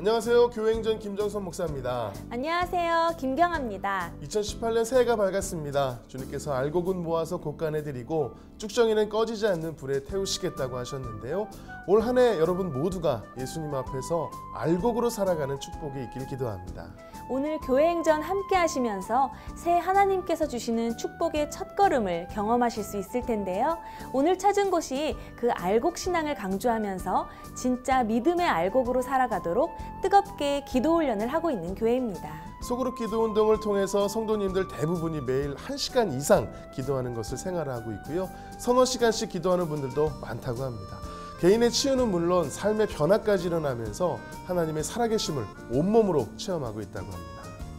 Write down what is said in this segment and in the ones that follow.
안녕하세요. 교회행전 김정선 목사입니다. 안녕하세요. 김경아입니다. 2018년 새해가 밝았습니다. 주님께서 알곡은 모아서 곳간에 드리고 쭉정이는 꺼지지 않는 불에 태우시겠다고 하셨는데요. 올 한 해 여러분 모두가 예수님 앞에서 알곡으로 살아가는 축복이 있길 기도합니다. 오늘 교회행전 함께 하시면서 새해 하나님께서 주시는 축복의 첫걸음을 경험하실 수 있을 텐데요. 오늘 찾은 곳이 그 알곡 신앙을 강조하면서 진짜 믿음의 알곡으로 살아가도록 뜨겁게 기도 훈련을 하고 있는 교회입니다. 소그룹 기도 운동을 통해서 성도님들 대부분이 매일 1시간 이상 기도하는 것을 생활화하고 있고요. 서너 시간씩 기도하는 분들도 많다고 합니다. 개인의 치유는 물론 삶의 변화까지 일어나면서 하나님의 살아계심을 온몸으로 체험하고 있다고 합니다.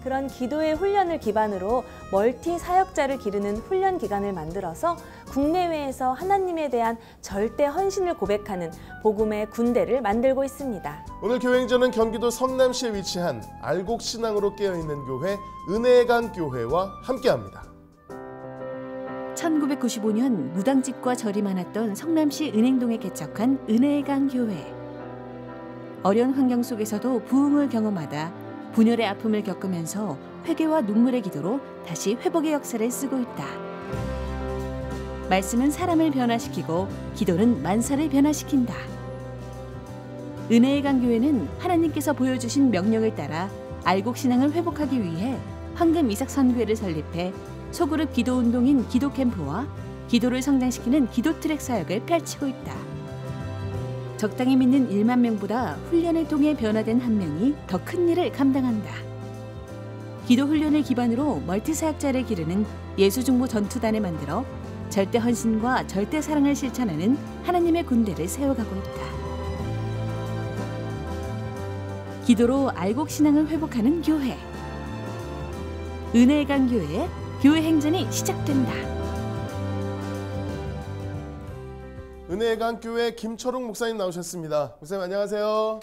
그런 기도의 훈련을 기반으로 멀티 사역자를 기르는 훈련 기간을 만들어서 국내외에서 하나님에 대한 절대 헌신을 고백하는 복음의 군대를 만들고 있습니다. 오늘 교회행전은 경기도 성남시에 위치한 알곡 신앙으로 깨어있는 교회 은혜의 강 교회와 함께합니다. 1995년 무당집과 절이 많았던 성남시 은행동에 개척한 은혜의 강 교회. 어려운 환경 속에서도 부흥을 경험하다 분열의 아픔을 겪으면서 회개와 눈물의 기도로 다시 회복의 역사를 쓰고 있다. 말씀은 사람을 변화시키고 기도는 만사를 변화시킨다. 은혜의 강 교회는 하나님께서 보여주신 명령을 따라 알곡 신앙을 회복하기 위해 황금 이삭 선교회를 설립해 소그룹 기도 운동인 기도 캠프와 기도를 성장시키는 기도 트랙 사역을 펼치고 있다. 적당히 믿는 1만 명보다 훈련을 통해 변화된 한 명이 더 큰 일을 감당한다. 기도 훈련을 기반으로 멀티 사역자를 기르는 예수중보 전투단을 만들어 절대 헌신과 절대 사랑을 실천하는 하나님의 군대를 세워가고 있다. 기도로 알곡 신앙을 회복하는 교회. 은혜의 강 교회의 교회 행전이 시작된다. 은혜의 강 교회 김철웅 목사님 나오셨습니다. 목사님 안녕하세요.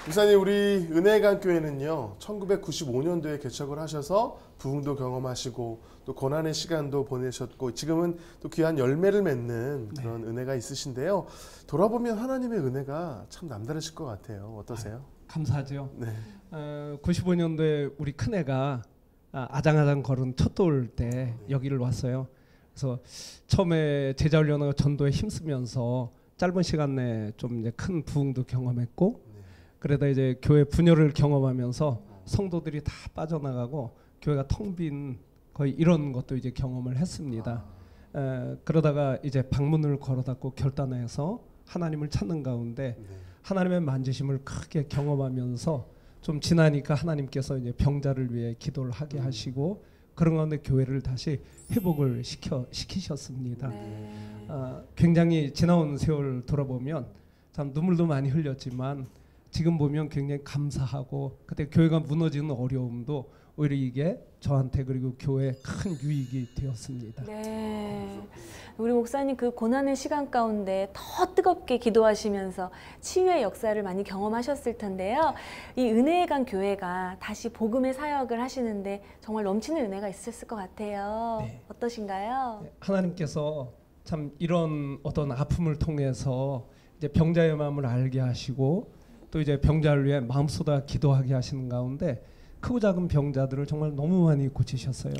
목사님, 우리 은혜의 강 교회는요 1995년도에 개척을 하셔서 부흥도 경험하시고 또 고난의 시간도 보내셨고 지금은 또 귀한 열매를 맺는 그런 은혜가 있으신데요. 돌아보면 하나님의 은혜가 참 남다르실 것 같아요. 어떠세요? 감사하죠. 네. 95년도에 우리 큰애가 아장아장 걸은 첫 돌 때 여기를 왔어요. 그래서 처음에 제자훈련하고 전도에 힘쓰면서 짧은 시간 내에 좀 이제 큰 부흥도 경험했고, 그러다 이제 교회 분열을 경험하면서 성도들이 다 빠져나가고 교회가 텅 빈 거의 이런 것도 이제 경험을 했습니다. 그러다가 이제 방문을 걸어닫고 결단해서 하나님을 찾는 가운데 하나님의 만지심을 크게 경험하면서 좀 지나니까 하나님께서 이제 병자를 위해 기도를 하게 하시고 그런 가운데 교회를 다시 회복을 시키셨습니다. 굉장히 지나온 세월 돌아보면 참 눈물도 많이 흘렸지만 지금 보면 굉장히 감사하고 그때 교회가 무너지는 어려움도 오히려 이게 저한테 그리고 교회에 큰 유익이 되었습니다. 네, 우리 목사님 그 고난의 시간 가운데 더 뜨겁게 기도하시면서 치유의 역사를 많이 경험하셨을 텐데요. 이 은혜의 강 교회가 다시 복음의 사역을 하시는데 정말 넘치는 은혜가 있었을 것 같아요. 네. 어떠신가요? 네, 하나님께서 참 이런 어떤 아픔을 통해서 이제 병자의 마음을 알게 하시고 또 이제 병자를 위해 마음 쏟아 기도하게 하시는 가운데 크고 작은 병자들을 정말 너무 많이 고치셨어요.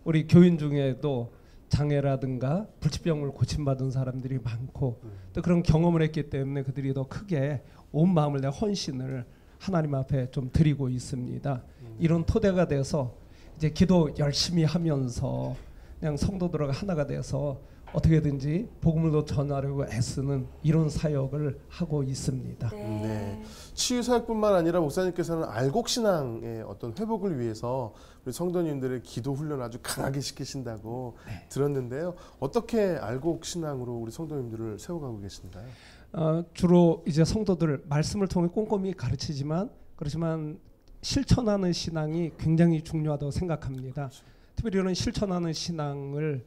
우리 교인 중에도 장애라든가 불치병을 고침받은 사람들이 많고 또 그런 경험을 했기 때문에 그들이 더 크게 온 마음을 내 헌신을 하나님 앞에 좀 드리고 있습니다. 이런 토대가 돼서 이제 기도 열심히 하면서 그냥 성도들과 하나가 돼서 어떻게든지 복음을 더 전하려고 애쓰는 이런 사역을 하고 있습니다. 네. 치유 사역뿐만 아니라 목사님께서는 알곡 신앙의 어떤 회복을 위해서 우리 성도님들의 기도 훈련 아주 강하게 시키신다고 들었는데요. 어떻게 알곡 신앙으로 우리 성도님들을 세워가고 계신가요? 주로 이제 성도들 말씀을 통해 꼼꼼히 가르치지만 그렇지만 실천하는 신앙이 굉장히 중요하다고 생각합니다. 특별히 이런 실천하는 신앙을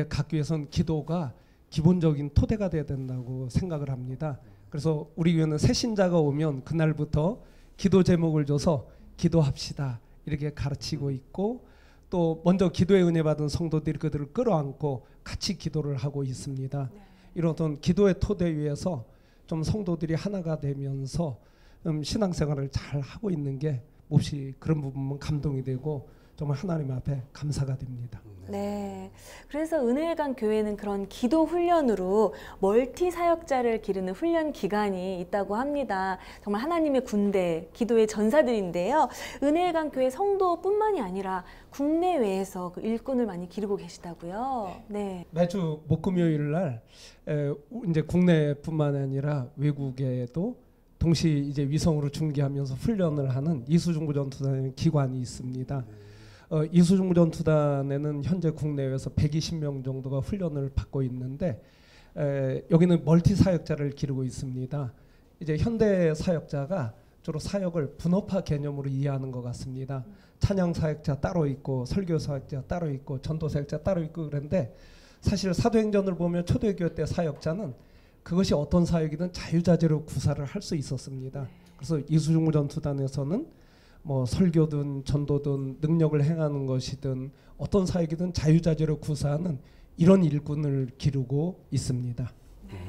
각 교회에서는 기도가 기본적인 토대가 돼야 된다고 생각을 합니다. 그래서 우리 교회는 새 신자가 오면 그날부터 기도 제목을 줘서 기도합시다 이렇게 가르치고 있고 또 먼저 기도의 은혜 받은 성도들이 그들을 끌어안고 같이 기도를 하고 있습니다. 이런 어떤 기도의 토대 위에서 좀 성도들이 하나가 되면서 신앙생활을 잘 하고 있는 게 몹시 그런 부분은 감동이 되고 정말 하나님 앞에 감사가 됩니다. 네. 그래서 은혜강 교회는 그런 기도 훈련으로 멀티 사역자를 기르는 훈련 기간이 있다고 합니다. 정말 하나님의 군대, 기도의 전사들인데요. 은혜강 교회 성도뿐만이 아니라 국내외에서 그 일꾼을 많이 기르고 계시다고요. 네. 매주 목금요일 날 이제 국내뿐만 아니라 외국에도 동시 이제 위성으로 중계하면서 훈련을 하는 이수중부전투단이라는 기관이 있습니다. 이수중부전투단에는 현재 국내에서 120명 정도가 훈련을 받고 있는데 여기는 멀티 사역자를 기르고 있습니다. 이제 현대 사역자가 주로 사역을 분업화 개념으로 이해하는 것 같습니다. 찬양 사역자 따로 있고 설교 사역자 따로 있고 전도 사역자 따로 있고 그런데 사실 사도행전을 보면 초대교회 때 사역자는 그것이 어떤 사역이든 자유자재로 구사를 할 수 있었습니다. 그래서 이수중부전투단에서는 뭐 설교든 전도든 능력을 행하는 것이든 어떤 사역이든 자유자재로 구사하는 이런 일꾼을 기르고 있습니다.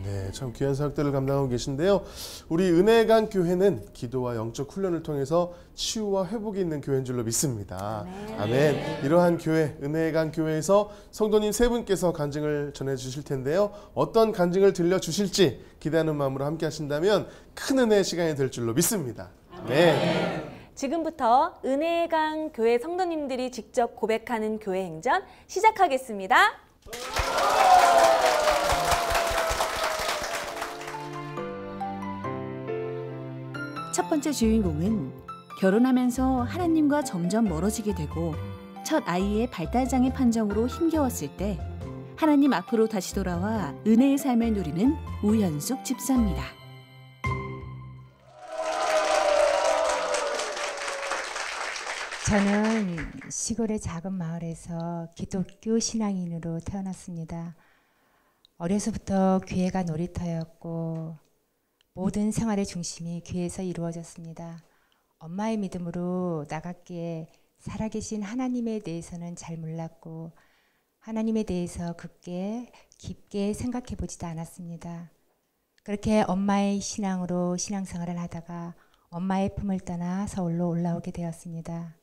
네, 참 귀한 사역들을 감당하고 계신데요. 우리 은혜강 교회는 기도와 영적 훈련을 통해서 치유와 회복이 있는 교회인 줄로 믿습니다. 아멘. 이러한 교회, 은혜강 교회에서 성도님 세 분께서 간증을 전해주실 텐데요. 어떤 간증을 들려주실지 기대하는 마음으로 함께 하신다면 큰 은혜의 시간이 될 줄로 믿습니다. 아멘. 지금부터 은혜강 교회 성도님들이 직접 고백하는 교회 행전 시작하겠습니다. 첫 번째 주인공은 결혼하면서 하나님과 점점 멀어지게 되고 첫 아이의 발달장애 판정으로 힘겨웠을 때 하나님 앞으로 다시 돌아와 은혜의 삶을 누리는 우현숙 집사입니다. 저는 시골의 작은 마을에서 기독교 신앙인으로 태어났습니다. 어려서부터 교회가 놀이터였고 모든 생활의 중심이 교회에서 이루어졌습니다. 엄마의 믿음으로 나갔기에 살아계신 하나님에 대해서는 잘 몰랐고 하나님에 대해서 깊게 생각해 보지도 않았습니다. 그렇게 엄마의 신앙으로 신앙생활을 하다가 엄마의 품을 떠나 서울로 올라오게 되었습니다.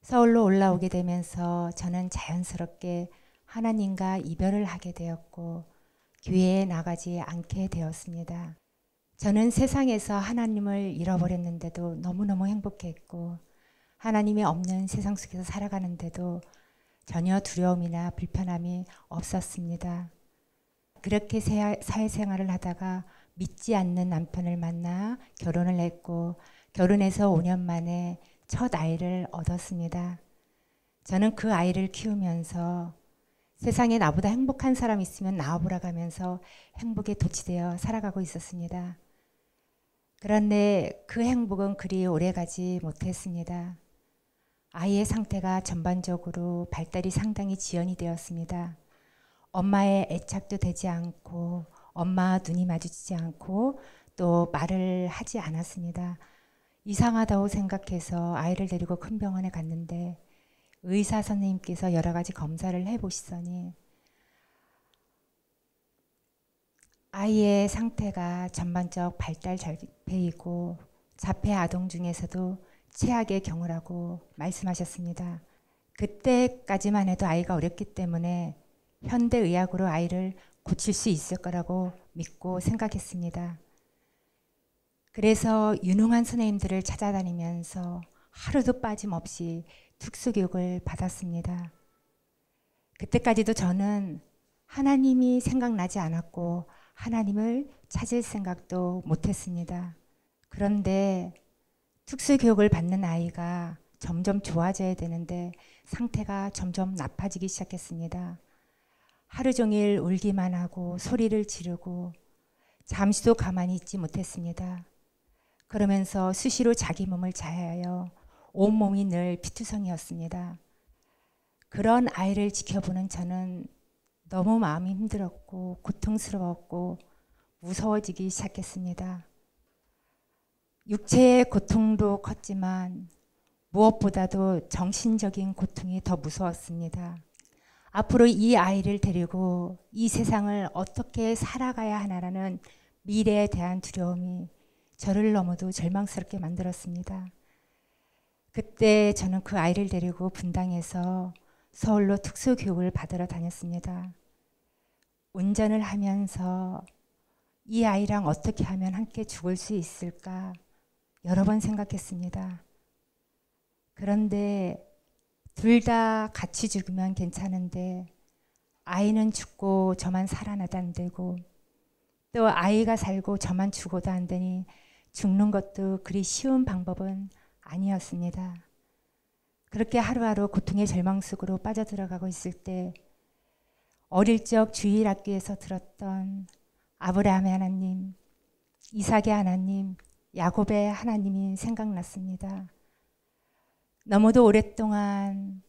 서울로 올라오게 되면서 저는 자연스럽게 하나님과 이별을 하게 되었고 교회에 나가지 않게 되었습니다. 저는 세상에서 하나님을 잃어버렸는데도 너무너무 행복했고 하나님이 없는 세상 속에서 살아가는데도 전혀 두려움이나 불편함이 없었습니다. 그렇게 사회생활을 하다가 믿지 않는 남편을 만나 결혼을 했고 결혼해서 5년 만에 첫 아이를 얻었습니다. 저는 그 아이를 키우면서 세상에 나보다 행복한 사람이 있으면 나와보라 가면서 행복에 도취되어 살아가고 있었습니다. 그런데 그 행복은 그리 오래가지 못했습니다. 아이의 상태가 전반적으로 발달이 상당히 지연이 되었습니다. 엄마의 애착도 되지 않고 엄마와 눈이 마주치지 않고 또 말을 하지 않았습니다. 이상하다고 생각해서 아이를 데리고 큰 병원에 갔는데 의사 선생님께서 여러 가지 검사를 해보시더니 아이의 상태가 전반적 발달 절폐이고 자폐 아동 중에서도 최악의 경우라고 말씀하셨습니다. 그때까지만 해도 아이가 어렸기 때문에 현대의학으로 아이를 고칠 수 있을 거라고 믿고 생각했습니다. 그래서 유능한 선생님들을 찾아다니면서 하루도 빠짐없이 특수교육을 받았습니다. 그때까지도 저는 하나님이 생각나지 않았고 하나님을 찾을 생각도 못했습니다. 그런데 특수교육을 받는 아이가 점점 좋아져야 되는데 상태가 점점 나빠지기 시작했습니다. 하루 종일 울기만 하고 소리를 지르고 잠시도 가만히 있지 못했습니다. 그러면서 수시로 자기 몸을 자해하여 온몸이 늘 피투성이었습니다. 그런 아이를 지켜보는 저는 너무 마음이 힘들었고 고통스러웠고 무서워지기 시작했습니다. 육체의 고통도 컸지만 무엇보다도 정신적인 고통이 더 무서웠습니다. 앞으로 이 아이를 데리고 이 세상을 어떻게 살아가야 하나라는 미래에 대한 두려움이 저를 너무도 절망스럽게 만들었습니다. 그때 저는 그 아이를 데리고 분당에서 서울로 특수교육을 받으러 다녔습니다. 운전을 하면서 이 아이랑 어떻게 하면 함께 죽을 수 있을까 여러 번 생각했습니다. 그런데 둘 다 같이 죽으면 괜찮은데 아이는 죽고 저만 살아나도 안 되고 또 아이가 살고 저만 죽어도 안 되니 죽는 것도 그리 쉬운 방법은 아니었습니다. 그렇게 하루하루 고통의 절망 속으로 빠져들어가고 있을 때 어릴 적 주일학교에서 들었던 아브라함의 하나님, 이삭의 하나님, 야곱의 하나님이 생각났습니다. 너무도 오랫동안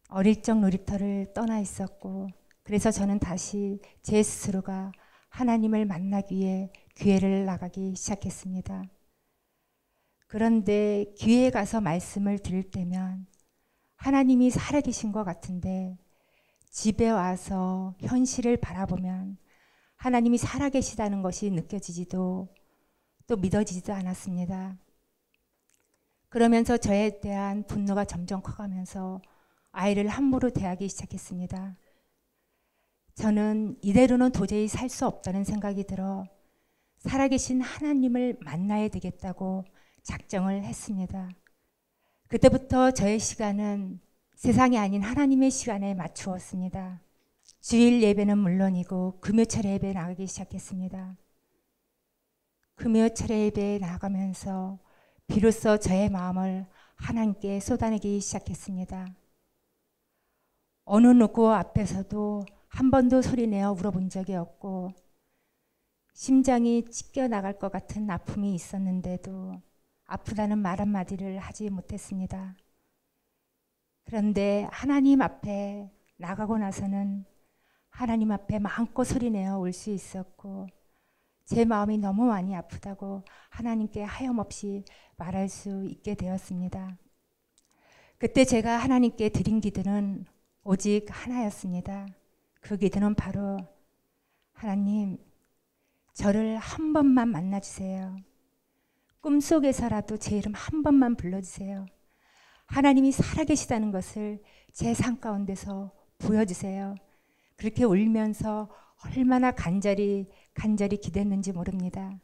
어릴 적 놀이터를 떠나 있었고 그래서 저는 다시 제 스스로가 하나님을 만나기 위해 교회를 나가기 시작했습니다. 그런데 교회에 가서 말씀을 들을 때면 하나님이 살아계신 것 같은데 집에 와서 현실을 바라보면 하나님이 살아계시다는 것이 느껴지지도 또 믿어지지도 않았습니다. 그러면서 저에 대한 분노가 점점 커가면서 아이를 함부로 대하기 시작했습니다. 저는 이대로는 도저히 살 수 없다는 생각이 들어 살아계신 하나님을 만나야 되겠다고 작정을 했습니다. 그때부터 저의 시간은 세상이 아닌 하나님의 시간에 맞추었습니다. 주일 예배는 물론이고 금요철 예배에 나가기 시작했습니다. 금요철 예배에 나가면서 비로소 저의 마음을 하나님께 쏟아내기 시작했습니다. 어느 누구 앞에서도 한 번도 소리내어 울어본 적이 없고 심장이 찢겨 나갈 것 같은 아픔이 있었는데도 아프다는 말 한마디를 하지 못했습니다. 그런데 하나님 앞에 나가고 나서는 하나님 앞에 마음껏 소리내어 울 수 있었고 제 마음이 너무 많이 아프다고 하나님께 하염없이 말할 수 있게 되었습니다. 그때 제가 하나님께 드린 기도는 오직 하나였습니다. 그 기도는 바로 하나님, 저를 한 번만 만나주세요. 꿈속에서라도 제 이름 한 번만 불러주세요. 하나님이 살아계시다는 것을 제 삶 가운데서 보여주세요. 그렇게 울면서 얼마나 간절히 기도했는지 모릅니다.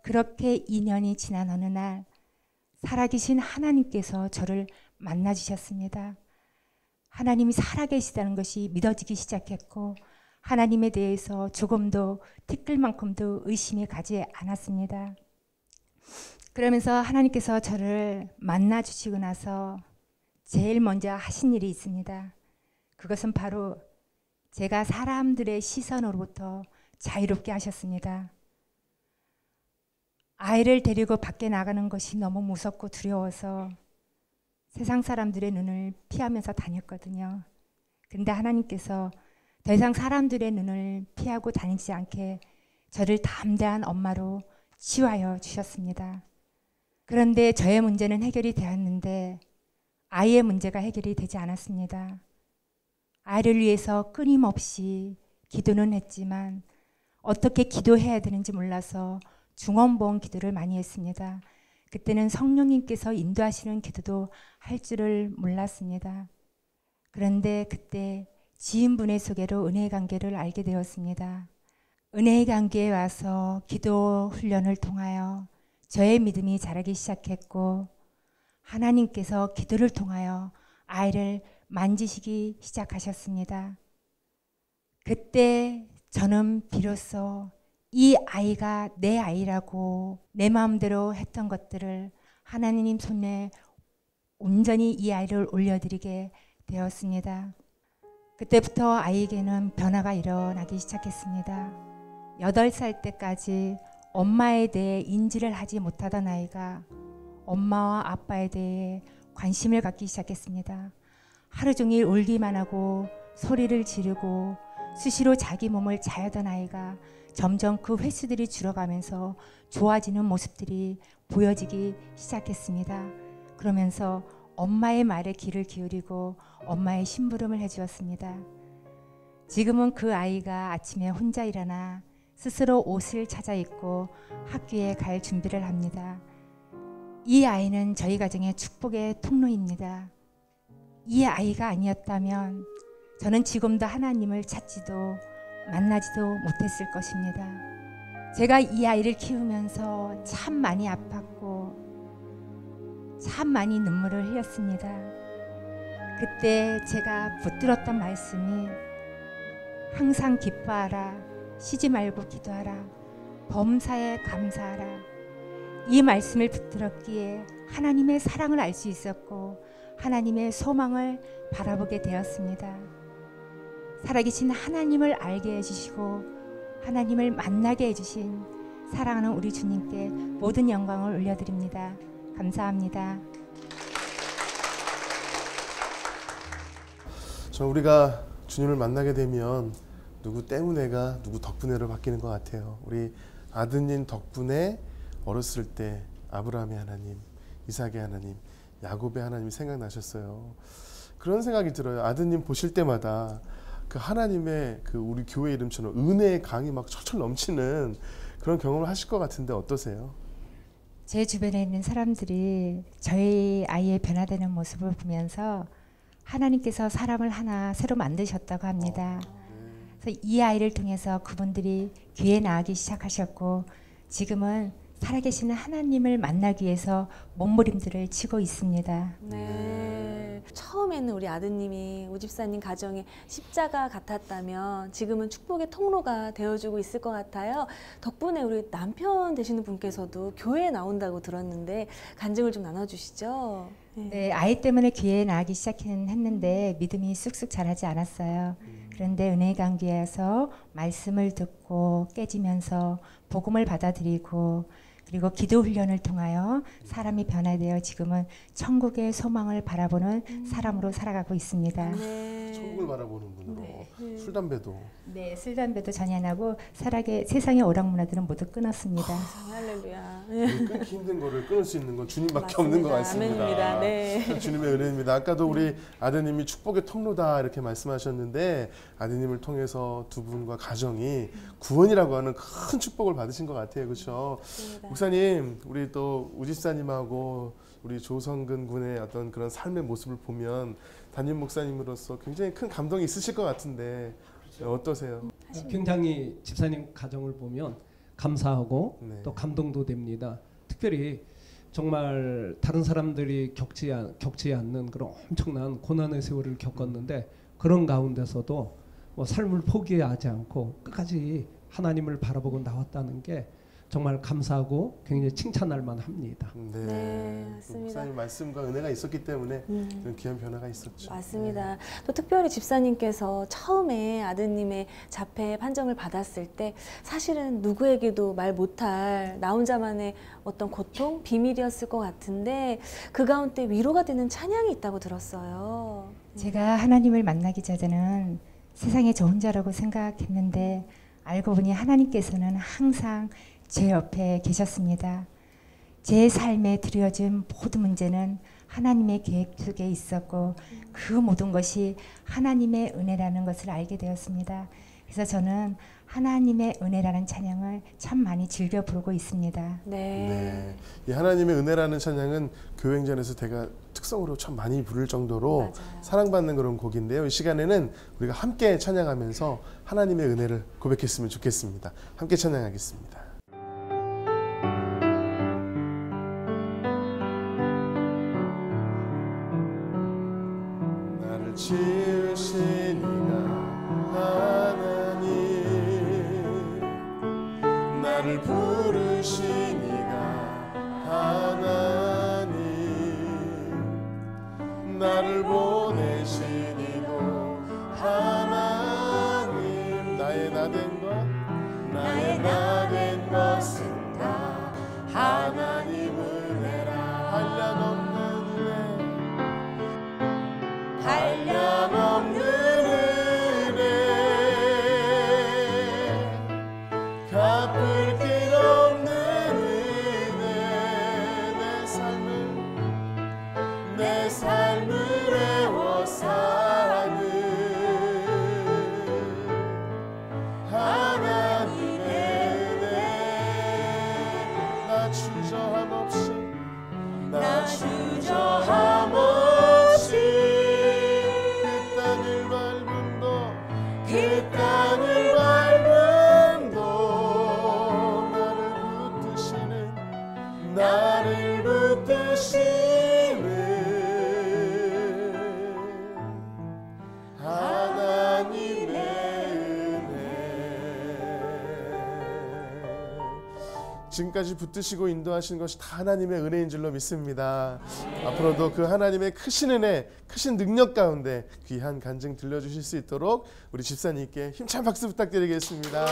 그렇게 2년이 지난 어느 날 살아계신 하나님께서 저를 만나주셨습니다. 하나님이 살아계시다는 것이 믿어지기 시작했고 하나님에 대해서 조금도 티끌만큼도 의심이 가지 않았습니다. 그러면서 하나님께서 저를 만나주시고 나서 제일 먼저 하신 일이 있습니다. 그것은 바로 제가 사람들의 시선으로부터 자유롭게 하셨습니다. 아이를 데리고 밖에 나가는 것이 너무 무섭고 두려워서 세상 사람들의 눈을 피하면서 다녔거든요. 그런데 하나님께서 더 이상 사람들의 눈을 피하고 다니지 않게 저를 담대한 엄마로 치유하여 주셨습니다. 그런데 저의 문제는 해결이 되었는데 아이의 문제가 해결이 되지 않았습니다. 아이를 위해서 끊임없이 기도는 했지만 어떻게 기도해야 되는지 몰라서 중원보험 기도를 많이 했습니다. 그때는 성령님께서 인도하시는 기도도 할 줄을 몰랐습니다. 그런데 그때 지인분의 소개로 은혜의 관계를 알게 되었습니다. 은혜의 관계에 와서 기도 훈련을 통하여 저의 믿음이 자라기 시작했고 하나님께서 기도를 통하여 아이를 만지시기 시작하셨습니다. 그때 저는 비로소 이 아이가 내 아이라고 내 마음대로 했던 것들을 하나님 손에 온전히 이 아이를 올려드리게 되었습니다. 그때부터 아이에게는 변화가 일어나기 시작했습니다. 8살 때까지 엄마에 대해 인지를 하지 못하던 아이가 엄마와 아빠에 대해 관심을 갖기 시작했습니다. 하루 종일 울기만 하고 소리를 지르고 수시로 자기 몸을 자야던 아이가 점점 그 횟수들이 줄어가면서 좋아지는 모습들이 보여지기 시작했습니다. 그러면서 엄마의 말에 귀를 기울이고 엄마의 심부름을 해주었습니다. 지금은 그 아이가 아침에 혼자 일어나 스스로 옷을 찾아 입고 학교에 갈 준비를 합니다. 이 아이는 저희 가정의 축복의 통로입니다. 이 아이가 아니었다면 저는 지금도 하나님을 찾지도 만나지도 못했을 것입니다. 제가 이 아이를 키우면서 참 많이 아팠고 참 많이 눈물을 흘렸습니다. 그때 제가 붙들었던 말씀이 항상 기뻐하라, 쉬지 말고 기도하라, 범사에 감사하라. 이 말씀을 붙들었기에 하나님의 사랑을 알 수 있었고 하나님의 소망을 바라보게 되었습니다. 살아계신 하나님을 알게 해주시고 하나님을 만나게 해주신 사랑하는 우리 주님께 모든 영광을 올려드립니다. 감사합니다. 우리가 주님을 만나게 되면 누구 때문에가 누구 덕분에로 바뀌는 것 같아요. 우리 아드님 덕분에 어렸을 때 아브라함의 하나님, 이삭의 하나님, 야곱의 하나님이 생각나셨어요. 그런 생각이 들어요. 아드님 보실 때마다 그 하나님의 그 우리 교회 이름처럼 은혜의 강이 막 철철 넘치는 그런 경험을 하실 것 같은데 어떠세요? 제 주변에 있는 사람들이 저희 아이의 변화되는 모습을 보면서 하나님께서 사람을 하나 새로 만드셨다고 합니다. 그래서 이 아이를 통해서 그분들이 교회에 나가기 시작하셨고 지금은 살아계시는 하나님을 만나기 위해서 몸부림들을 치고 있습니다. 네. 처음에는 우리 아드님이 우집사님 가정에 십자가 같았다면 지금은 축복의 통로가 되어주고 있을 것 같아요. 덕분에 우리 남편 되시는 분께서도 교회에 나온다고 들었는데 간증을 좀 나눠주시죠. 네, 아이 때문에 교회에 나가기 시작했는데 믿음이 쑥쑥 자라지 않았어요. 그런데 은혜의 강교회에서 말씀을 듣고 깨지면서 복음을 받아들이고 그리고 기도 훈련을 통하여 사람이 변화되어 지금은 천국의 소망을 바라보는 사람으로 살아가고 있습니다. 네. 천국을 바라보는 분으로 네. 술 담배도 네, 술 담배도 전혀 안 하고 세상의 오락문화들은 모두 끊었습니다. 할렐루야. 끊기 힘든 거를 끊을 수 있는 건 주님밖에 없는 것 같습니다. 아멘입니다. 네. 참 주님의 은혜입니다. 아까도 우리 아드님이 축복의 통로다 이렇게 말씀하셨는데 아드님을 통해서 두 분과 가정이 구원이라고 하는 큰 축복을 받으신 것 같아요. 그렇죠? 목사님, 우리 또 우집사님하고 우리 조성근 군의 어떤 그런 삶의 모습을 보면 담임 목사님으로서 굉장히 큰 감동이 있으실 것 같은데 어떠세요? 굉장히 집사님 가정을 보면 감사하고 네. 또 감동도 됩니다. 특별히 정말 다른 사람들이 겪지 않는 그런 엄청난 고난의 세월을 겪었는데 그런 가운데서도 뭐 삶을 포기하지 않고 끝까지 하나님을 바라보고 나왔다는 게 정말 감사하고 굉장히 칭찬할 만합니다. 네, 맞습니다. 목사님 말씀과 은혜가 있었기 때문에 그런 귀한 변화가 있었죠. 맞습니다. 또 특별히 집사님께서 처음에 아드님의 자폐 판정을 받았을 때 사실은 누구에게도 말 못할 나 혼자만의 어떤 고통, 비밀이었을 것 같은데 그 가운데 위로가 되는 찬양이 있다고 들었어요. 제가 하나님을 만나기 전에는 세상에 저 혼자라고 생각했는데 알고 보니 하나님께서는 항상 제 옆에 계셨습니다. 제 삶에 들여진 모든 문제는 하나님의 계획 속에 있었고 그 모든 것이 하나님의 은혜라는 것을 알게 되었습니다. 그래서 저는 하나님의 은혜라는 찬양을 참 많이 즐겨 부르고 있습니다. 네. 이 하나님의 은혜라는 찬양은 교회행전에서 제가 특성으로 참 많이 부를 정도로 맞아요. 사랑받는 그런 곡인데요. 이 시간에는 우리가 함께 찬양하면서 하나님의 은혜를 고백했으면 좋겠습니다. 함께 찬양하겠습니다. 나를 지으신 이가 하나님, 나를 부르신 이가 하나님, 나를 보내신 이도 하나님. 나의 나된 것, 나의 나된 것은 다 하나님 은혜라. 한량없는 은혜, 한량없는 은혜, 갚을 길 없는 은혜. 내 삶을 지금까지 붙드시고 인도하신 것이 다 하나님의 은혜인 줄로 믿습니다. 앞으로도 그 하나님의 크신 은혜, 크신 능력 가운데 귀한 간증 들려주실 수 있도록 우리 집사님께 힘찬 박수 부탁드리겠습니다.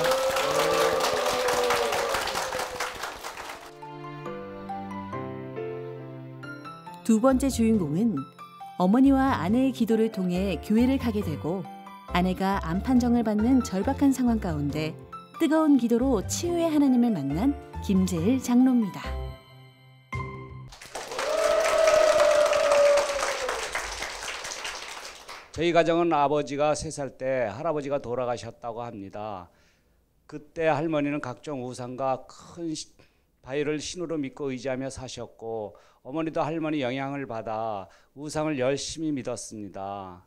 두 번째 주인공은 어머니와 아내의 기도를 통해 교회를 가게 되고 아내가 암 판정을 받는 절박한 상황 가운데 뜨거운 기도로 치유의 하나님을 만난 김재일 장로입니다. 저희 가정은 아버지가 3살 때 할아버지가 돌아가셨다고 합니다. 그때 할머니는 각종 우상과 큰 바위를 신으로 믿고 의지하며 사셨고 어머니도 할머니 영향을 받아 우상을 열심히 믿었습니다.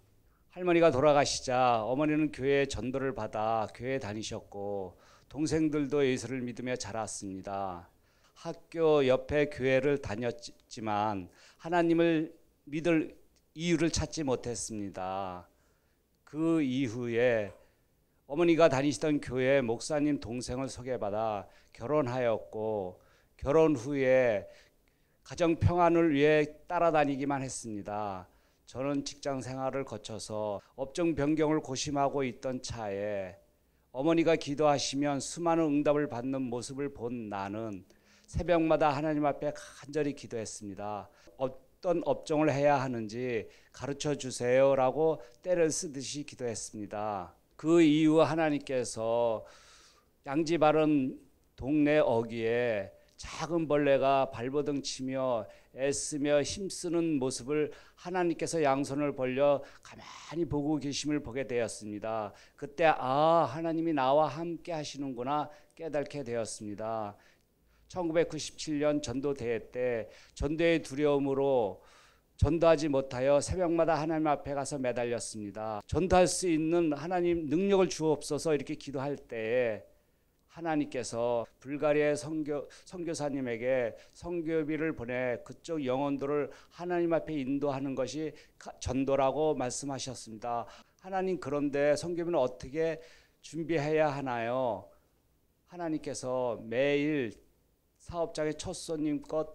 할머니가 돌아가시자 어머니는 교회에 전도를 받아 교회에 다니셨고 동생들도 예수를 믿으며 자랐습니다. 학교 옆에 교회를 다녔지만 하나님을 믿을 이유를 찾지 못했습니다. 그 이후에 어머니가 다니시던 교회 목사님 동생을 소개받아 결혼하였고 결혼 후에 가정 평안을 위해 따라다니기만 했습니다. 저는 직장 생활을 거쳐서 업종 변경을 고심하고 있던 차에 어머니가 기도하시면 수많은 응답을 받는 모습을 본 나는 새벽마다 하나님 앞에 간절히 기도했습니다. 어떤 업종을 해야 하는지 가르쳐 주세요라고 때를 쓰듯이 기도했습니다. 그 이후 하나님께서 양지 바른 동네 어귀에 작은 벌레가 발버둥 치며 애쓰며 힘쓰는 모습을 하나님께서 양손을 벌려 가만히 보고 계심을 보게 되었습니다. 그때 하나님이 나와 함께 하시는구나 깨닫게 되었습니다. 1997년 전도대회 때 전도의 두려움으로 전도하지 못하여 새벽마다 하나님 앞에 가서 매달렸습니다. 전도할 수 있는 하나님 능력을 주옵소서 이렇게 기도할 때에 하나님께서 불가리아의 선교사님에게 선교비를 보내 그쪽 영혼들을 하나님 앞에 인도하는 것이 전도라고 말씀하셨습니다. 하나님 그런데 선교비는 어떻게 준비해야 하나요? 하나님께서 매일 사업장의 첫 손님 것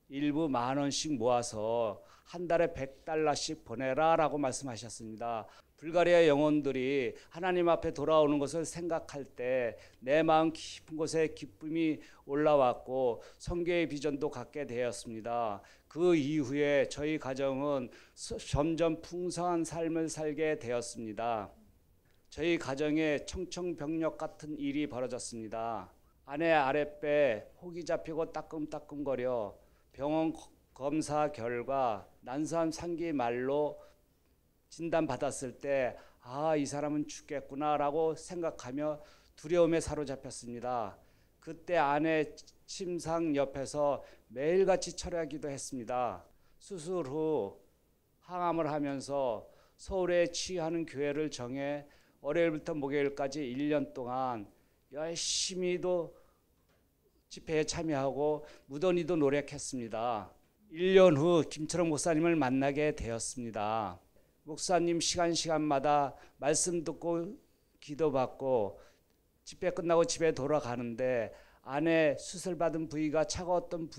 일부 10,000원씩 모아서 한 달에 $100씩 보내라 라고 말씀하셨습니다. 불가리아 영혼들이 하나님 앞에 돌아오는 것을 생각할 때 내 마음 깊은 곳에 기쁨이 올라왔고 선교의 비전도 갖게 되었습니다. 그 이후에 저희 가정은 점점 풍성한 삶을 살게 되었습니다. 저희 가정에 청청병력 같은 일이 벌어졌습니다. 아내 아랫배 혹이 잡히고 따끔따끔거려 병원 검사 결과 난소암 3기 말로 진단받았을 때 이 사람은 죽겠구나라고 생각하며 두려움에 사로잡혔습니다. 그때 아내 침상 옆에서 매일같이 철야기도 했습니다. 수술 후 항암을 하면서 서울에 치유하는 교회를 정해 월요일부터 목요일까지 1년 동안 열심히도 집회에 참여하고 무던히도 노력했습니다. 1년 후 김철웅 목사님을 만나게 되었습니다. 목사님 시간마다 말씀 듣고 기도받고 집회 끝나고 집에 돌아가는데 아내 수술받은 부위가 차가웠던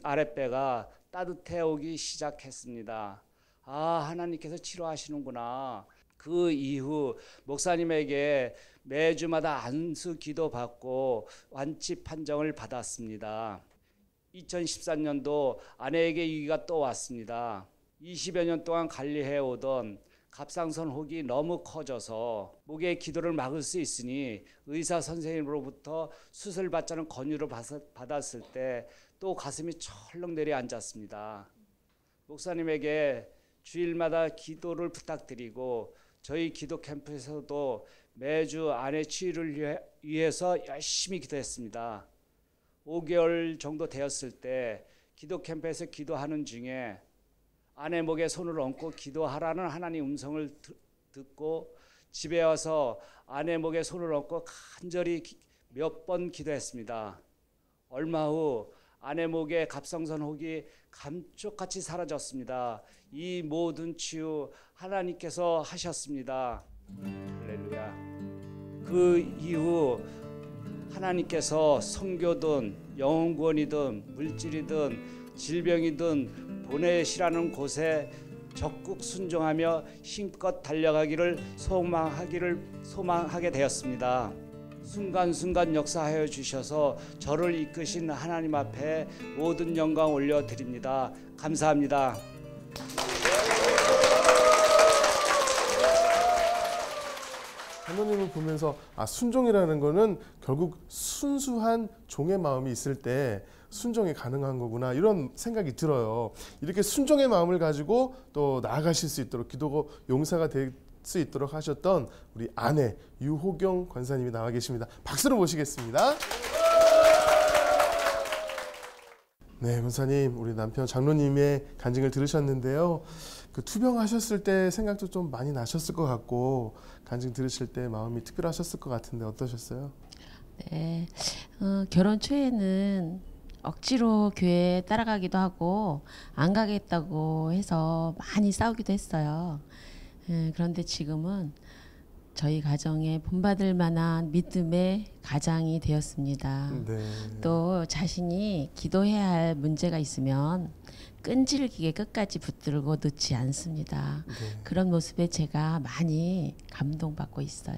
아랫배가 따뜻해 오기 시작했습니다. 하나님께서 치료하시는구나. 그 이후 목사님에게 매주마다 안수 기도받고 완치 판정을 받았습니다. 2014년도 아내에게 위기가 또 왔습니다. 20여 년 동안 관리해 오던 갑상선 혹이 너무 커져서 목의 기도를 막을 수 있으니 의사 선생님으로부터 수술 받자는 권유를 받았을 때 또 가슴이 철렁 내려앉았습니다. 목사님에게 주일마다 기도를 부탁드리고 저희 기도 캠프에서도 매주 아내 치유를 위해서 열심히 기도했습니다. 5개월 정도 되었을 때 기도 캠프에서 기도하는 중에 아내 목에 손을 얹고 기도하라는 하나님 음성을 듣고 집에 와서 아내 목에 손을 얹고 간절히 몇 번 기도했습니다. 얼마 후 아내 목에 갑상선 혹이 감쪽같이 사라졌습니다. 이 모든 치유 하나님께서 하셨습니다. 할렐루야. 그 이후 하나님께서 선교든 영혼구원이든 물질이든 질병이든 보내시라는 곳에 적극 순종하며 힘껏 달려가기를 소망하게 되었습니다. 순간순간 역사하여 주셔서 저를 이끄신 하나님 앞에 모든 영광 올려드립니다. 감사합니다. 장로님을 보면서 순종이라는 거는 결국 순수한 종의 마음이 있을 때 순종이 가능한 거구나 이런 생각이 들어요. 이렇게 순종의 마음을 가지고 또 나아가실 수 있도록 기도고 용사가 될 수 있도록 하셨던 우리 아내 유호경 권사님이 나와 계십니다. 박수로 모시겠습니다. 네, 권사님, 우리 남편 장로님의 간증을 들으셨는데요. 그 투병하셨을 때 생각도 좀 많이 나셨을 것 같고 간증 들으실 때 마음이 특별하셨을 것 같은데 어떠셨어요? 네, 결혼 초에는 억지로 교회에 따라가기도 하고 안 가겠다고 해서 많이 싸우기도 했어요. 그런데 지금은 저희 가정에 본받을 만한 믿음의 가장이 되었습니다. 네. 또 자신이 기도해야 할 문제가 있으면 끈질기게 끝까지 붙들고 놓지 않습니다. 네. 그런 모습에 제가 많이 감동받고 있어요.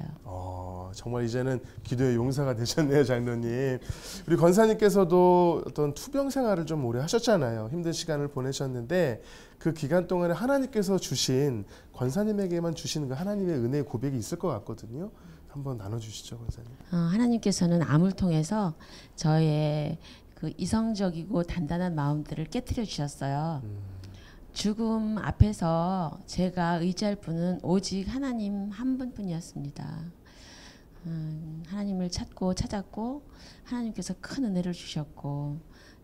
정말 이제는 기도의 용사가 되셨네요, 장로님. 우리 권사님께서도 어떤 투병 생활을 좀 오래 하셨잖아요. 힘든 시간을 보내셨는데 그 기간 동안에 하나님께서 주신 권사님에게만 주시는 그 하나님의 은혜의 고백이 있을 것 같거든요. 한번 나눠주시죠, 권사님. 하나님께서는 암을 통해서 저의 그 이성적이고 단단한 마음들을 깨트려 주셨어요. 죽음 앞에서 제가 의지할 분은 오직 하나님 한 분뿐이었습니다. 하나님을 찾았고 하나님께서 큰 은혜를 주셨고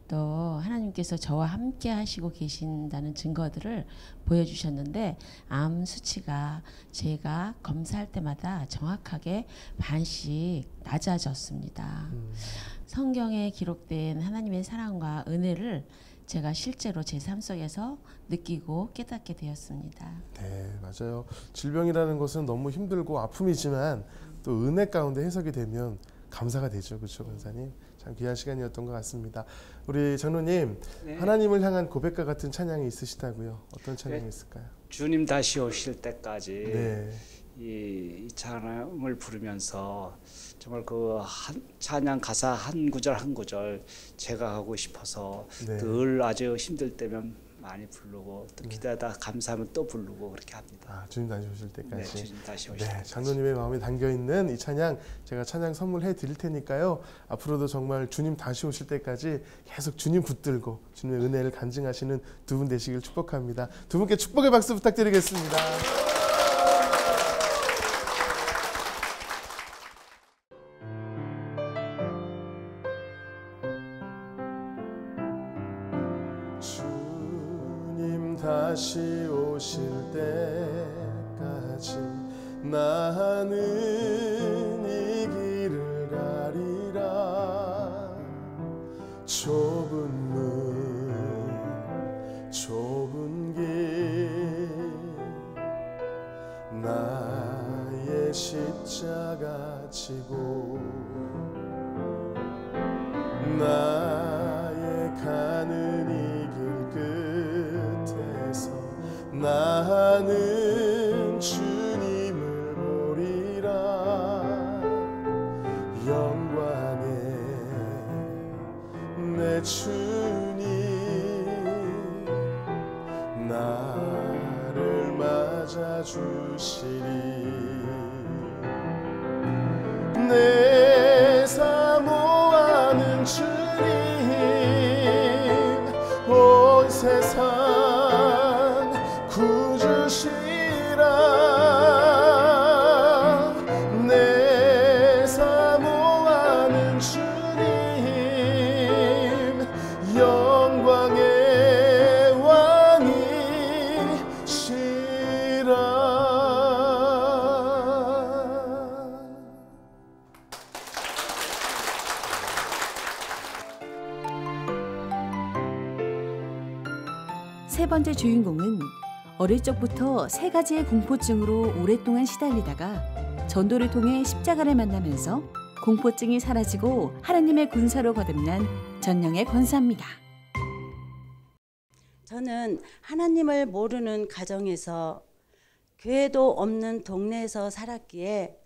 또 하나님께서 저와 함께 하시고 계신다는 증거들을 보여주셨는데 암 수치가 제가 검사할 때마다 정확하게 반씩 낮아졌습니다. 성경에 기록된 하나님의 사랑과 은혜를 제가 실제로 제 삶 속에서 느끼고 깨닫게 되었습니다. 네, 맞아요. 질병이라는 것은 너무 힘들고 아픔이지만 또 은혜 가운데 해석이 되면 감사가 되죠. 그렇죠, 권사님? 참 귀한 시간이었던 것 같습니다. 우리 장로님, 네. 하나님을 향한 고백과 같은 찬양이 있으시다고요? 어떤 찬양이 네. 있을까요? 주님 다시 오실 때까지 네. 이 찬양을 부르면서 정말 그 찬양 가사 한 구절 한 구절 제가 하고 싶어서 네. 늘 아주 힘들 때면 많이 부르고 또 기도하다 감사하면 또 부르고 그렇게 합니다. 주님 다시 오실 때까지. 네, 주님 다시 오실 네, 때까지. 장로님의 마음에 담겨있는 이 찬양 제가 찬양 선물해 드릴 테니까요. 앞으로도 정말 주님 다시 오실 때까지 계속 주님 붙들고 주님의 은혜를 간증하시는 두 분 되시길 축복합니다. 두 분께 축복의 박수 부탁드리겠습니다. 주님 다시 오실 때까지 나는 이 길을 가리라. 좁은 문 좁은 길 나의 십자가 지고 나의 가는 이 길 끝에서 나는 주님을 보리라. 영광의 내 주님 나를 맞아주시리. 내 사모하는 주님 온 세상 구주시라. 내 사모하는 주님 영광의 왕이시라. 세 번째 주인공은 어릴 적부터 세 가지의 공포증으로 오랫동안 시달리다가 전도를 통해 십자가를 만나면서 공포증이 사라지고 하나님의 군사로 거듭난 전영의 권사입니다. 저는 하나님을 모르는 가정에서 교회도 없는 동네에서 살았기에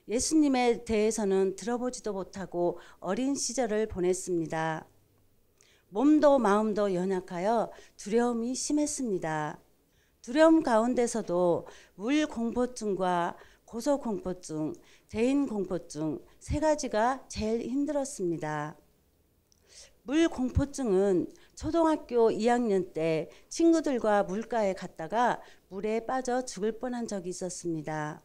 예수님에 대해서는 들어보지도 못하고 어린 시절을 보냈습니다. 몸도 마음도 연약하여 두려움이 심했습니다. 두려움 가운데서도 물 공포증과 고소 공포증, 대인 공포증 3가지가 제일 힘들었습니다. 물 공포증은 초등학교 2학년 때 친구들과 물가에 갔다가 물에 빠져 죽을 뻔한 적이 있었습니다.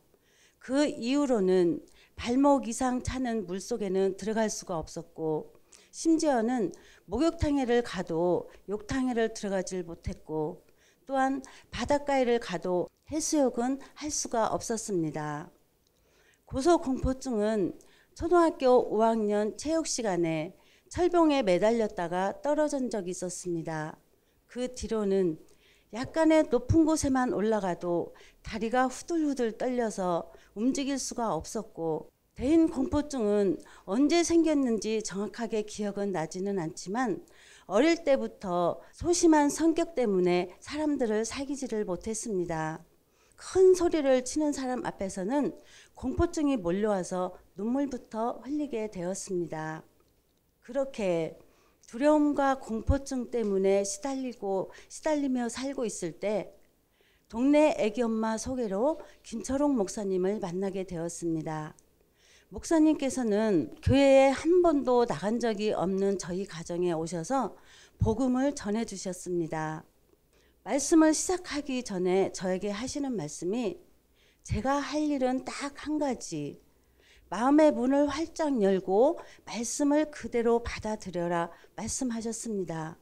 그 이후로는 발목 이상 차는 물속에는 들어갈 수가 없었고, 심지어는 목욕탕에를 가도 욕탕에를 들어가질 못했고, 또한 바닷가에를 가도 해수욕은 할 수가 없었습니다. 고소공포증은 초등학교 5학년 체육 시간에 철봉에 매달렸다가 떨어진 적이 있었습니다. 그 뒤로는 약간의 높은 곳에만 올라가도 다리가 후들후들 떨려서 움직일 수가 없었고, 대인 공포증은 언제 생겼는지 정확하게 기억은 나지는 않지만 어릴 때부터 소심한 성격 때문에 사람들을 사귀지를 못했습니다. 큰 소리를 치는 사람 앞에서는 공포증이 몰려와서 눈물부터 흘리게 되었습니다. 그렇게 두려움과 공포증 때문에 시달리며 살고 있을 때 동네 애기 엄마 소개로 김철옥 목사님을 만나게 되었습니다. 목사님께서는 교회에 한 번도 나간 적이 없는 저희 가정에 오셔서 복음을 전해 주셨습니다. 말씀을 시작하기 전에 저에게 하시는 말씀이, 제가 할 일은 딱 한 가지, 마음의 문을 활짝 열고 말씀을 그대로 받아들여라 말씀하셨습니다.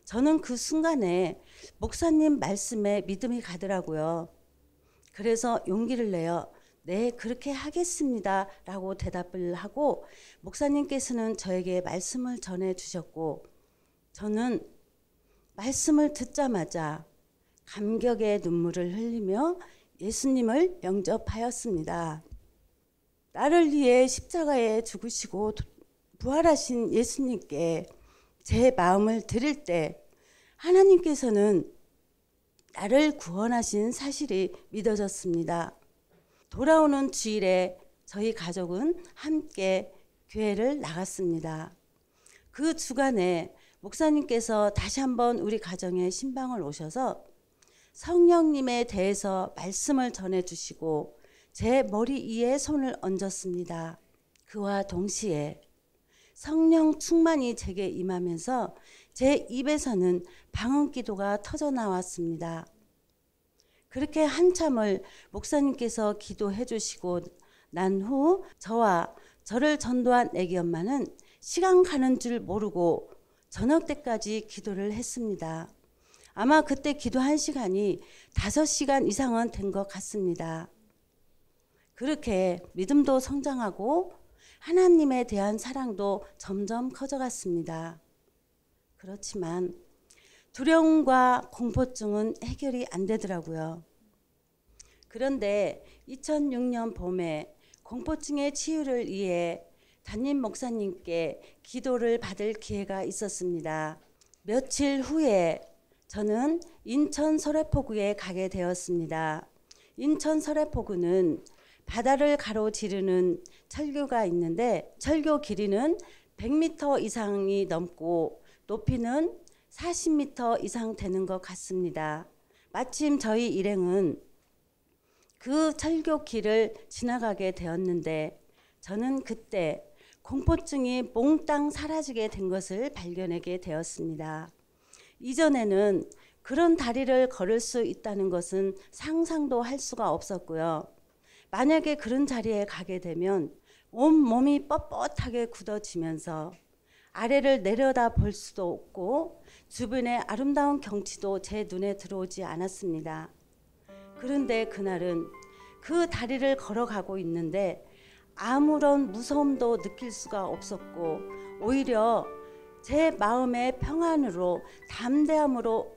저는 그 순간에 목사님 말씀에 믿음이 가더라고요. 그래서 용기를 내어 네, 그렇게 하겠습니다 라고 대답을 하고, 목사님께서는 저에게 말씀을 전해 주셨고, 저는 말씀을 듣자마자 감격의 눈물을 흘리며 예수님을 영접하였습니다. 나를 위해 십자가에 죽으시고 부활하신 예수님께 제 마음을 드릴 때 하나님께서는 나를 구원하신 사실이 믿어졌습니다. 돌아오는 주일에 저희 가족은 함께 교회를 나갔습니다. 그 주간에 목사님께서 다시 한번 우리 가정에 신방을 오셔서 성령님에 대해서 말씀을 전해주시고 제 머리 위에 손을 얹었습니다. 그와 동시에 성령 충만이 제게 임하면서 제 입에서는 방언 기도가 터져 나왔습니다. 그렇게 한참을 목사님께서 기도해 주시고 난 후 저와 저를 전도한 애기 엄마는 시간 가는 줄 모르고 저녁 때까지 기도를 했습니다. 아마 그때 기도한 시간이 5시간 이상은 된 것 같습니다. 그렇게 믿음도 성장하고 하나님에 대한 사랑도 점점 커져갔습니다. 그렇지만 두려움과 공포증은 해결이 안 되더라고요. 그런데 2006년 봄에 공포증의 치유를 위해 담임 목사님께 기도를 받을 기회가 있었습니다. 며칠 후에 저는 인천 설해포구에 가게 되었습니다. 인천 설해포구는 바다를 가로지르는 철교가 있는데 철교 길이는 100m 이상이 넘고 높이는 40m 이상 되는 것 같습니다. 마침 저희 일행은 그 철교 길을 지나가게 되었는데 저는 그때 공포증이 몽땅 사라지게 된 것을 발견하게 되었습니다. 이전에는 그런 다리를 걸을 수 있다는 것은 상상도 할 수가 없었고요. 만약에 그런 자리에 가게 되면 온몸이 뻣뻣하게 굳어지면서 아래를 내려다 볼 수도 없고 주변의 아름다운 경치도 제 눈에 들어오지 않았습니다. 그런데 그날은 그 다리를 걸어가고 있는데 아무런 무서움도 느낄 수가 없었고 오히려 제 마음의 평안으로 담대함으로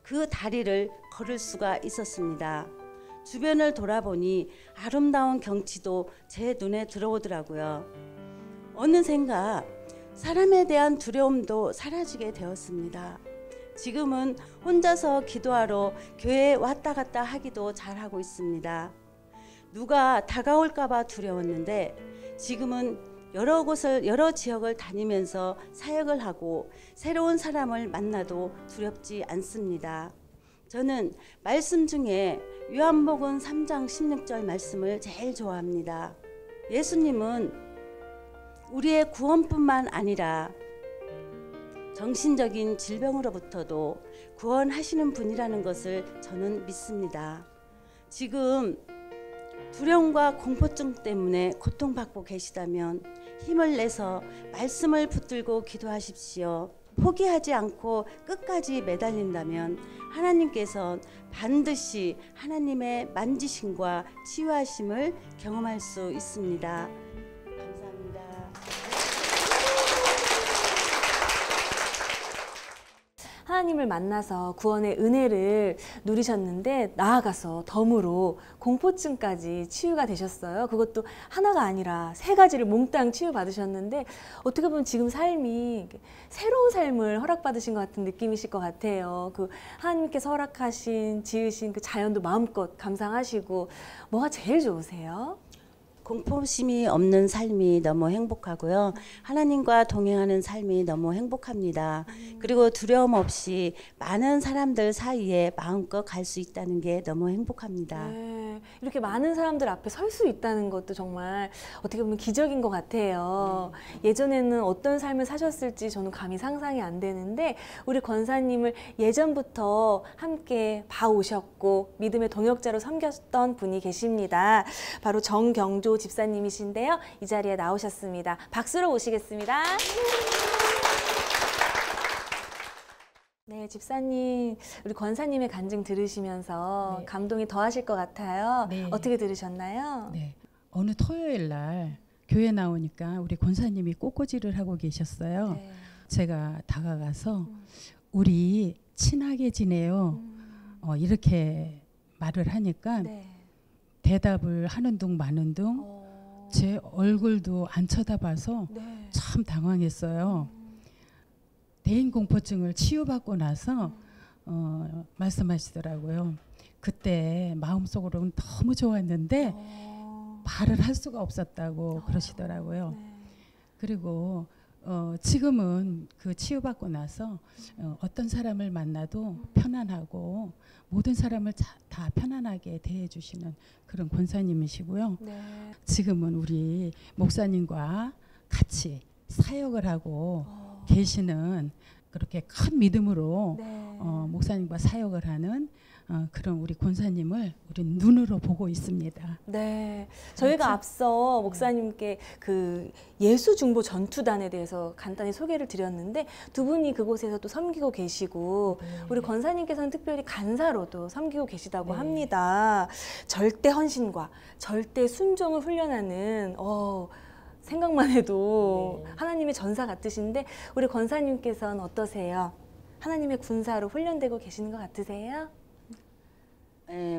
그 다리를 걸을 수가 있었습니다. 주변을 돌아보니 아름다운 경치도 제 눈에 들어오더라고요. 어느샌가 사람에 대한 두려움도 사라지게 되었습니다. 지금은 혼자서 기도하러 교회에 왔다 갔다 하기도 잘하고 있습니다. 누가 다가올까봐 두려웠는데 지금은 여러 지역을 다니면서 사역을 하고 새로운 사람을 만나도 두렵지 않습니다. 저는 말씀 중에 요한복음 3장 16절 말씀을 제일 좋아합니다. 예수님은 우리의 구원뿐만 아니라 정신적인 질병으로부터도 구원하시는 분이라는 것을 저는 믿습니다. 지금 두려움과 공포증 때문에 고통받고 계시다면 힘을 내서 말씀을 붙들고 기도하십시오. 포기하지 않고 끝까지 매달린다면 하나님께서 반드시 하나님의 만지심과 치유하심을 경험할 수 있습니다. 감사합니다. 하나님을 만나서 구원의 은혜를 누리셨는데 나아가서 덤으로 공포증까지 치유가 되셨어요. 그것도 하나가 아니라 3가지를 몽땅 치유받으셨는데 어떻게 보면 지금 삶이 새로운 삶을 허락받으신 것 같은 느낌이실 것 같아요. 그 하나님께서 허락하신 지으신 그 자연도 마음껏 감상하시고 뭐가 제일 좋으세요? 공포심이 없는 삶이 너무 행복하고요. 하나님과 동행하는 삶이 너무 행복합니다. 그리고 두려움 없이 많은 사람들 사이에 마음껏 갈 수 있다는 게 너무 행복합니다. 네, 이렇게 많은 사람들 앞에 설 수 있다는 것도 정말 어떻게 보면 기적인 것 같아요. 예전에는 어떤 삶을 사셨을지 저는 감히 상상이 안 되는데 우리 권사님을 예전부터 함께 봐오셨고 믿음의 동역자로 섬겼던 분이 계십니다. 바로 정경조 집사님이신데요. 이 자리에 나오셨습니다. 박수로 모시겠습니다. 네, 집사님, 우리 권사님의 간증 들으시면서 네. 감동이 더하실 것 같아요. 네. 어떻게 들으셨나요? 네. 어느 토요일 날 교회 나오니까 우리 권사님이 꽃꽂이를 하고 계셨어요. 네. 제가 다가가서 우리 친하게 지내요. 이렇게 말을 하니까 네. 대답을 하는 둥 마는 둥 제 얼굴도 안 쳐다봐서 네. 참 당황했어요. 대인공포증을 치유받고 나서 말씀하시더라고요. 그때 마음속으로는 너무 좋았는데 말을 할 수가 없었다고 그러시더라고요. 네. 그리고 지금은 그 치유받고 나서 어떤 사람을 만나도 편안하고 모든 사람을 다 편안하게 대해주시는 그런 권사님이시고요. 네. 지금은 우리 목사님과 같이 사역을 하고 계시는 그렇게 큰 믿음으로 네. 목사님과 사역을 하는 그런 우리 권사님을 우리 눈으로 보고 있습니다. 네, 저희가 앞서 목사님께 그 예수 중보 전투단에 대해서 간단히 소개를 드렸는데 두 분이 그곳에서 또 섬기고 계시고 우리 권사님께서는 특별히 간사로도 섬기고 계시다고 합니다. 절대 헌신과 절대 순종을 훈련하는 생각만 해도 하나님의 전사 같으신데 우리 권사님께서는 어떠세요? 하나님의 군사로 훈련되고 계시는 것 같으세요?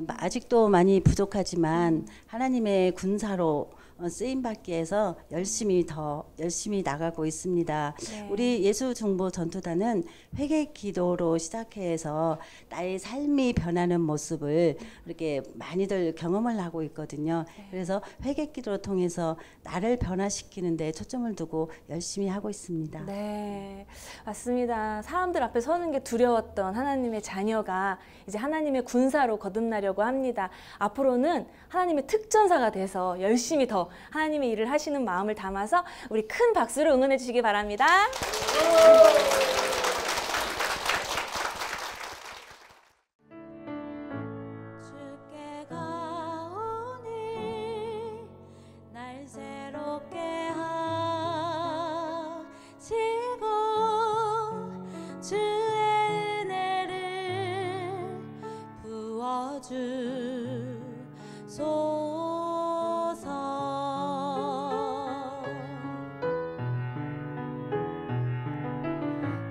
아직도 많이 부족하지만 하나님의 군사로 쓰임받기 위해서 열심히 나가고 있습니다. 네. 우리 예수 중보 전투단은 회개 기도로 시작해서 나의 삶이 변하는 모습을 이렇게 많이들 경험을 하고 있거든요. 그래서 회개 기도를 통해서 나를 변화시키는 데 초점을 두고 열심히 하고 있습니다. 네, 맞습니다. 사람들 앞에 서는 게 두려웠던 하나님의 자녀가 이제 하나님의 군사로 거듭나려고 합니다. 앞으로는 하나님의 특전사가 돼서 열심히 더 하나님의 일을 하시는 마음을 담아서 우리 큰 박수로 응원해 주시기 바랍니다. 주께 가오니 날 새롭게 하시고 주의 은혜를 부어주소서.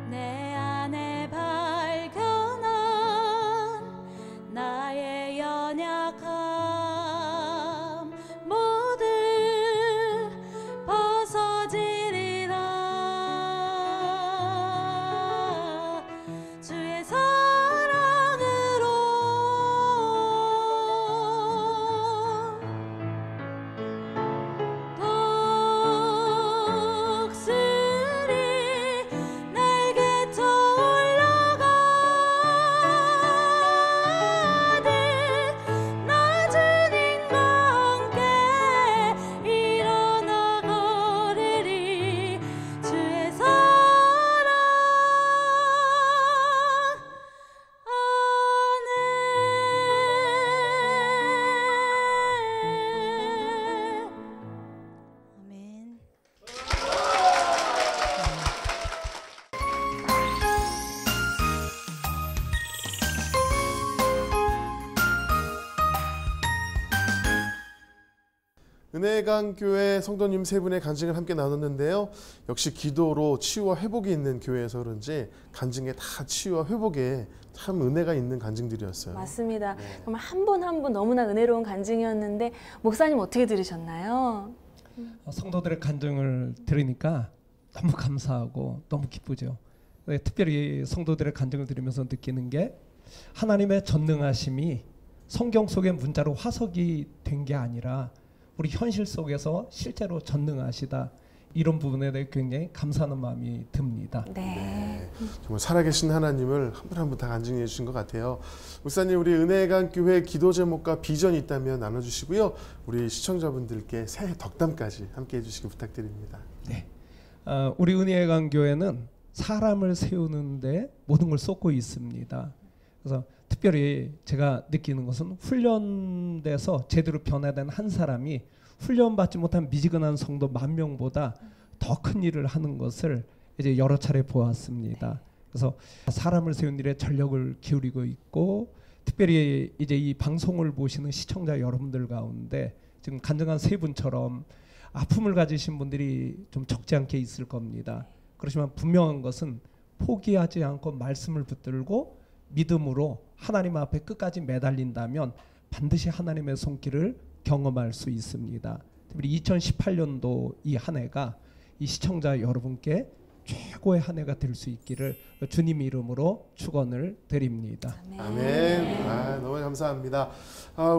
내 은혜강 교회 성도님 세 분의 간증을 함께 나눴는데요. 역시 기도로 치유와 회복이 있는 교회에서 그런지 간증에 다 치유와 회복에 참 은혜가 있는 간증들이었어요. 맞습니다. 정말 한 분 한 분 너무나 은혜로운 간증이었는데 목사님 어떻게 들으셨나요? 성도들의 간증을 들으니까 너무 감사하고 너무 기쁘죠. 특별히 성도들의 간증을 들으면서 느끼는 게 하나님의 전능하심이 성경 속의 문자로 화석이 된 게 아니라 우리 현실 속에서 실제로 전능하시다. 이런 부분에 대해 굉장히 감사하는 마음이 듭니다. 네. 정말 살아계신 하나님을 한 분 한 분 다 간증해 주신 것 같아요. 목사님, 우리 은혜강 교회 기도 제목과 비전이 있다면 나눠주시고요. 우리 시청자분들께 새해 덕담까지 함께 해주시기 부탁드립니다. 네. 우리 은혜강 교회는 사람을 세우는데 모든 걸 쏟고 있습니다. 그래서 특별히 제가 느끼는 것은 훈련돼서 제대로 변화된 한 사람이 훈련받지 못한 미지근한 성도 10,000명보다 더 큰 일을 하는 것을 이제 여러 차례 보았습니다. 그래서 사람을 세운 일에 전력을 기울이고 있고, 특별히 이제 이 방송을 보시는 시청자 여러분들 가운데 지금 간증한 세 분처럼 아픔을 가지신 분들이 좀 적지 않게 있을 겁니다. 그렇지만 분명한 것은 포기하지 않고 말씀을 붙들고 믿음으로 하나님 앞에 끝까지 매달린다면 반드시 하나님의 손길을 경험할 수 있습니다. 특별히 2018년도 이 한 해가 이 시청자 여러분께 최고의 한 해가 될 수 있기를 주님 이름으로 축원을 드립니다. 아멘. 너무 감사합니다.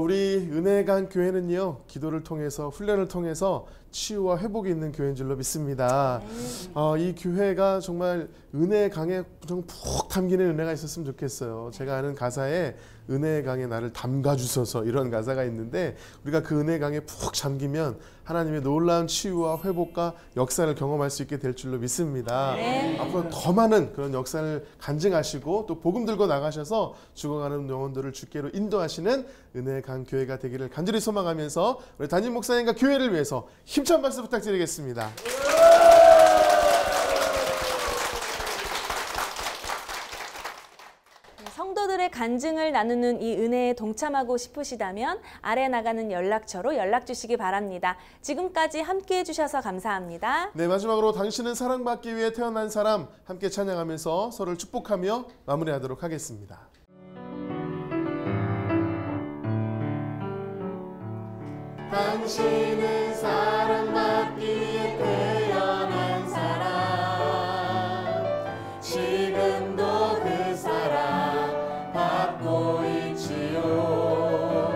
우리 은혜강 교회는요, 기도를 통해서 훈련을 통해서 치유와 회복이 있는 교회인 줄로 믿습니다. 이 교회가 정말 은혜강에 좀 푹 담기는 은혜가 있었으면 좋겠어요. 제가 아는 가사에 은혜강에 나를 담가주소서, 이런 가사가 있는데 우리가 그 은혜강에 푹 잠기면 하나님의 놀라운 치유와 회복과 역사를 경험할 수 있게 될 줄로 믿습니다. 앞으로 더 많은 그런 역사를 간증하시고 또 복음 들고 나가셔서 죽어가는 영혼들을 주께로 인도하시는 은혜강 교회가 되기를 간절히 소망하면서 우리 담임 목사님과 교회를 위해서 힘찬 박수 부탁드리겠습니다. 성도들의 간증을 나누는 이 은혜에 동참하고 싶으시다면 아래 나가는 연락처로 연락 주시기 바랍니다. 지금까지 함께해 주셔서 감사합니다. 네, 마지막으로 당신은 사랑받기 위해 태어난 사람, 함께 찬양하면서 서로를 축복하며 마무리하도록 하겠습니다. 당신은 사랑받기 위해 태어난 사람, 지금도 그 사랑 받고 있지요.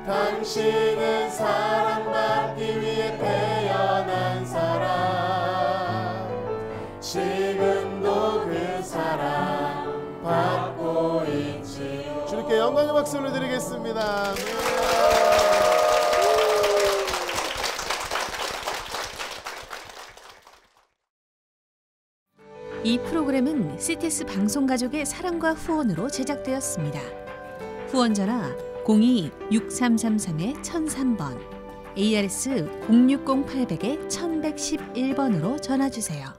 당신은 사랑받기 위해 태어난 사람, 지금도 그 사랑 받고 있지요. 주님께 영광의 박수를 드리겠습니다. 이 프로그램은 CTS 방송가족의 사랑과 후원으로 제작되었습니다. 후원 전화 02-6333-1003번, ARS 060-800-1111번으로 전화주세요.